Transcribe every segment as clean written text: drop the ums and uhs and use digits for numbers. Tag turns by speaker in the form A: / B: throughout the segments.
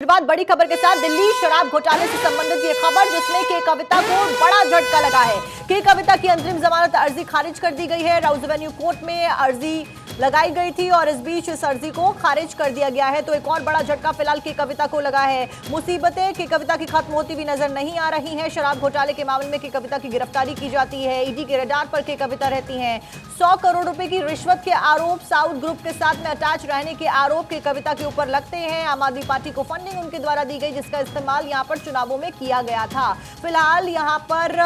A: बाद बड़ी खबर के साथ दिल्ली शराब घोटाले से संबंधित ये खबर जिसमें के कविता को बड़ा झटका लगा है। के कविता की अंतरिम जमानत अर्जी खारिज कर दी गई है। राउज एवेन्यू कोर्ट में अर्जी लगाई गई थी और इस बीच इस अर्जी को खारिज कर दिया गया है। तो एक और बड़ा झटका फिलहाल के कविता को लगा है। मुसीबतें के कविता की खत्म होती हुई नजर नहीं आ रही हैं। शराब घोटाले के मामले में के कविता की गिरफ्तारी की जाती है। ईडी के रडार पर के कविता रहती हैं। 100 करोड़ रुपए की रिश्वत के आरोप, साउथ ग्रुप के साथ में अटैच रहने के आरोप के कविता के ऊपर लगते हैं। आम आदमी पार्टी को फंडिंग उनके द्वारा दी गई जिसका इस्तेमाल यहां पर चुनावों में किया गया था। फिलहाल यहां पर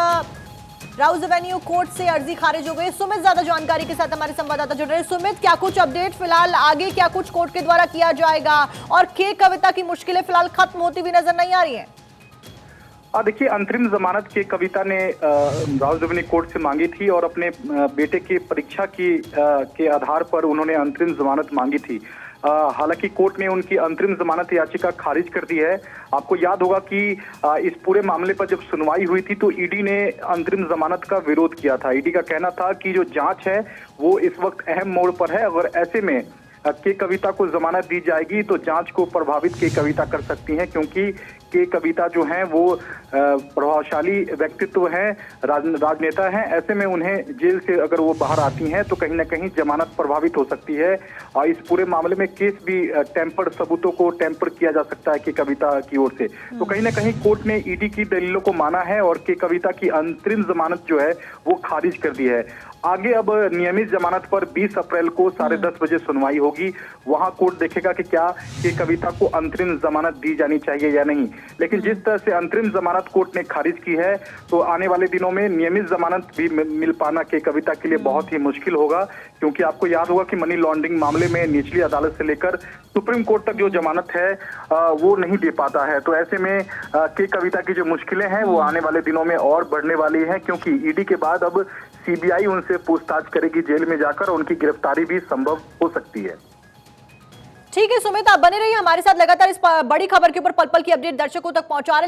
A: राउज एवेन्यू कोर्ट से अर्जी खारिज हो गई। सुमित ज्यादा जानकारी के साथ हमारे संवाददाता जुड़ रहे हैं। सुमित, क्या कुछ अपडेट फिलहाल आगे क्या कुछ कोर्ट के द्वारा किया जाएगा और के कविता की मुश्किलें फिलहाल खत्म होती हुई नजर नहीं आ रही है?
B: देखिए, अंतरिम जमानत के कविता ने राउज एवेन्यू कोर्ट से मांगी थी और अपने बेटे की परीक्षा के आधार पर उन्होंने अंतरिम जमानत मांगी थी। हालांकि कोर्ट ने उनकी अंतरिम जमानत याचिका खारिज कर दी है। आपको याद होगा कि इस पूरे मामले पर जब सुनवाई हुई थी तो ईडी ने अंतरिम जमानत का विरोध किया था। ईडी का कहना था कि जो जांच है वो इस वक्त अहम मोड़ पर है। अगर ऐसे में के कविता को जमानत दी जाएगी तो जांच को प्रभावित के कविता कर सकती हैं, क्योंकि के कविता जो हैं वो प्रभावशाली व्यक्तित्व हैं, राजनेता हैं। ऐसे में उन्हें जेल से अगर वो बाहर आती हैं तो कहीं ना कहीं जमानत प्रभावित हो सकती है। और इस पूरे मामले में केस भी टेम्पर सबूतों को टेम्पर किया जा सकता है के कविता की ओर से। तो कहीं ना कहीं कोर्ट ने ईडी की दलीलों को माना है और के कविता की अंतरिम जमानत जो है वो खारिज कर दी है। आगे अब नियमित जमानत पर 20 अप्रैल को 10:30 बजे सुनवाई होगी। वहां कोर्ट देखेगा कि क्या के कविता को अंतरिम जमानत दी जानी चाहिए या नहीं। लेकिन जिस तरह से अंतरिम जमानत कोर्ट ने खारिज की है तो आने वाले दिनों में नियमित जमानत भी मिल पाना के कविता के लिए बहुत ही मुश्किल होगा, क्योंकि आपको याद होगा कि मनी लॉन्ड्रिंग मामले में निचली अदालत से लेकर सुप्रीम कोर्ट तक जो जमानत है वो नहीं दे पाता है। तो ऐसे में के कविता की जो मुश्किलें हैं वो आने वाले दिनों में और बढ़ने वाली हैं, क्योंकि ईडी के बाद अब सीबीआई उनसे पूछताछ करेगी जेल में जाकर, और उनकी गिरफ्तारी भी संभव हो सकती है।
A: ठीक है सुमित, आप बने रहिए हमारे साथ लगातार इस बड़ी खबर के ऊपर पल पल की अपडेट दर्शकों तक पहुंचा रहे हैं।